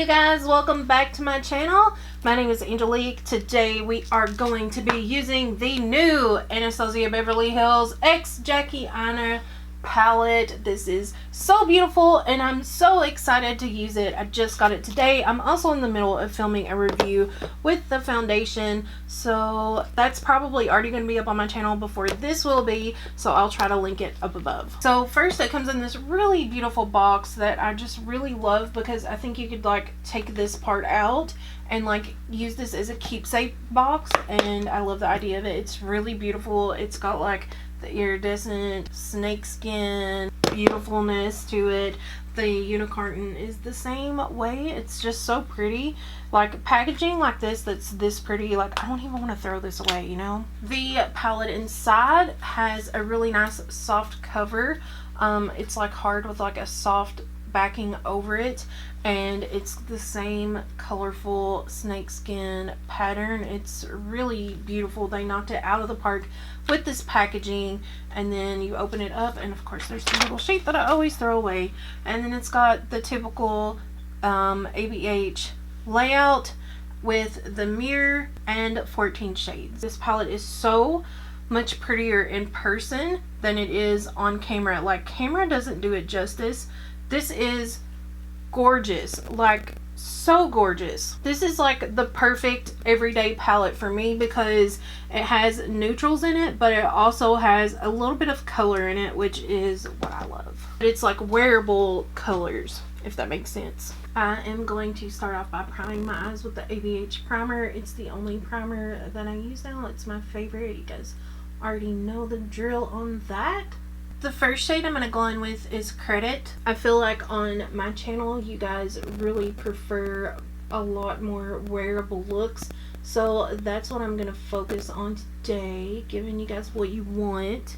you guys, welcome back to my channel. My name is Angelique. Today we are going to be using the new Anastasia Beverly Hills X Jackie Aina palette. This is so beautiful and I'm so excited to use it. I just got it today. I'm also in the middle of filming a review with the foundation, so that's probably already going to be up on my channel before this will be, so I'll try to link it up above. So first, it comes in this really beautiful box that I just really love because I think you could like take this part out and like use this as a keepsake box, and I love the idea of it. It's really beautiful. It's got like the iridescent snakeskin beautifulness to it. The unicorn is the same way. It's just so pretty. Like packaging like this that's this pretty, like I don't even want to throw this away, you know. The palette inside has a really nice soft cover. It's like hard with like a soft backing over it, and it's the same colorful snakeskin pattern. It's really beautiful. They knocked it out of the park with this packaging, and then you open it up and of course there's the little sheet that I always throw away, and then it's got the typical ABH layout with the mirror and 14 shades. This palette is so much prettier in person than it is on camera. Like camera doesn't do it justice. This is gorgeous, like so gorgeous. This is like the perfect everyday palette for me because it has neutrals in it, but it also has a little bit of color in it, which is what I love. It's like wearable colors, if that makes sense. I am going to start off by priming my eyes with the ABH primer. It's the only primer that I use now. It's my favorite. You guys already know the drill on that. The first shade I'm going to go in with is Credit. I feel like on my channel you guys really prefer a lot more wearable looks, so that's what I'm going to focus on today, giving you guys what you want.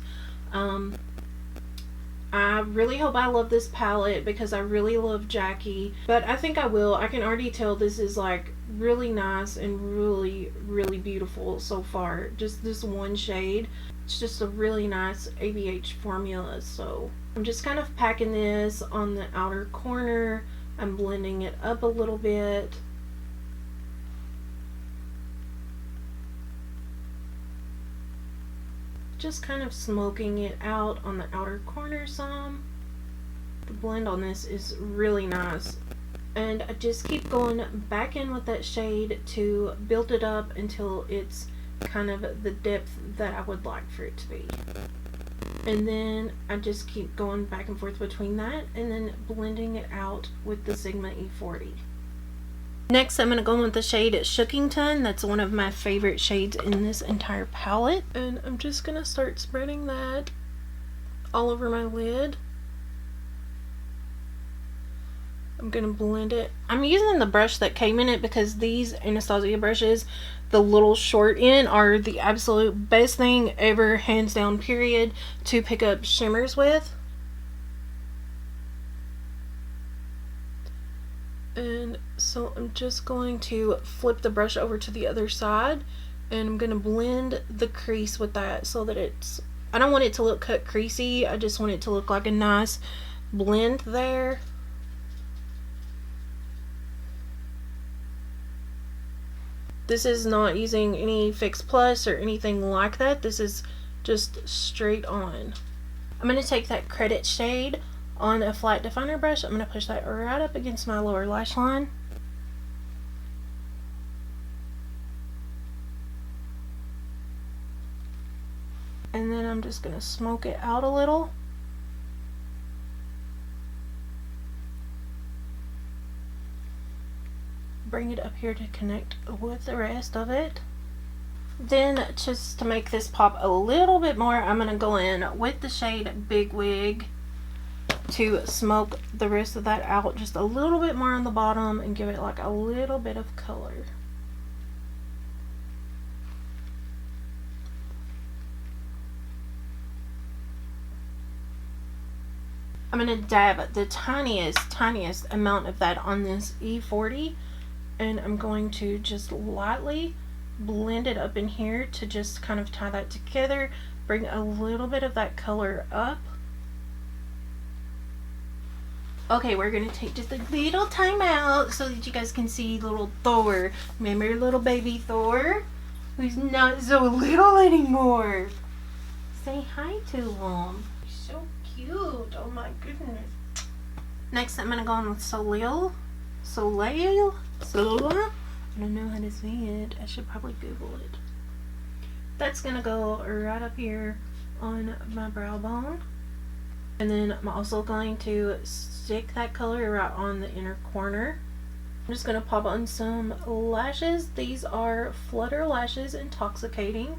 I really hope I love this palette because I really love Jackie, but I think I will. I can already tell this is like really nice and really beautiful so far. Just this one shade. It's just a really nice ABH formula. So I'm just kind of packing this on the outer corner. I'm blending it up a little bit. Just kind of smoking it out on the outer corner some. The blend on this is really nice, and I just keep going back in with that shade to build it up until it's kind of the depth that I would like for it to be. And then I just keep going back and forth between that and then blending it out with the Sigma E40. Next, I'm going to go in with the shade Shookington. That's one of my favorite shades in this entire palette. And I'm just going to start spreading that all over my lid. I'm going to blend it. I'm using the brush that came in it because these Anastasia brushes, the little short end, are the absolute best thing ever, hands down, period, to pick up shimmers with. And so I'm just going to flip the brush over to the other side, and I'm going to blend the crease with that so that it's, I don't want it to look cut creasy, I just want it to look like a nice blend there. This is not using any Fix Plus or anything like that. This is just straight on. I'm going to take that Credit shade on a flat definer brush. I'm going to push that right up against my lower lash line. And then I'm just going to smoke it out a little. Bring it up here to connect with the rest of it. Then, just to make this pop a little bit more, I'm going to go in with the shade Big Wig to smoke the rest of that out just a little bit more on the bottom and give it like a little bit of color. I'm going to dab the tiniest amount of that on this E40, and I'm going to just lightly blend it up in here to just kind of tie that together, bring a little bit of that color up. Okay, we're gonna take just a little time out so that you guys can see little Thor. Remember little baby Thor? Who's not so little anymore. Say hi to him. So cute. Oh my goodness. Next, I'm gonna go on with Soleil. I don't know how to say it. I should probably Google it. That's gonna go right up here on my brow bone. And then I'm also going to stick that color right on the inner corner. I'm just going to pop on some lashes. These are Flutter Lashes Intoxicating.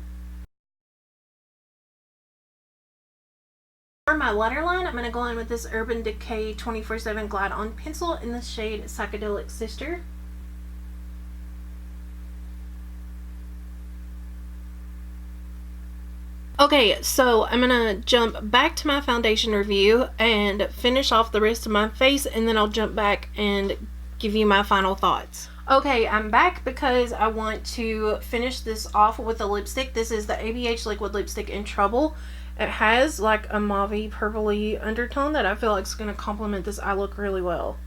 For my waterline, I'm going to go in with this Urban Decay 24/7 Glide On Pencil in the shade Psychedelic Sister. Okay, so I'm gonna jump back to my foundation review and finish off the rest of my face, and then I'll jump back and give you my final thoughts. Okay, I'm back because I want to finish this off with a lipstick. This is the ABH Liquid Lipstick in Trouble. It has like a mauve purpley undertone that I feel like is going to complement this eye look really well.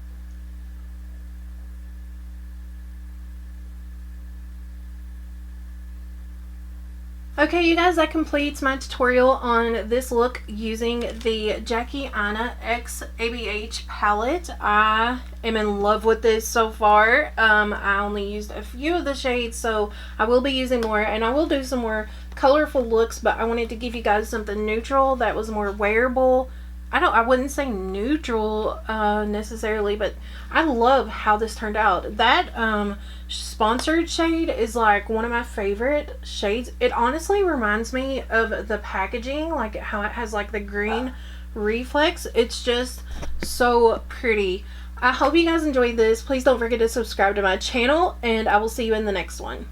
Okay, you guys, that completes my tutorial on this look using the Jackie Aina X ABH palette. I am in love with this so far. I only used a few of the shades, so I will be using more, and I will do some more colorful looks, but I wanted to give you guys something neutral that was more wearable. I wouldn't say neutral necessarily, but I love how this turned out. That sponsored shade is like one of my favorite shades. It honestly reminds me of the packaging, like how it has like the green reflex. It's just so pretty. I hope you guys enjoyed this. Please don't forget to subscribe to my channel, and I will see you in the next one.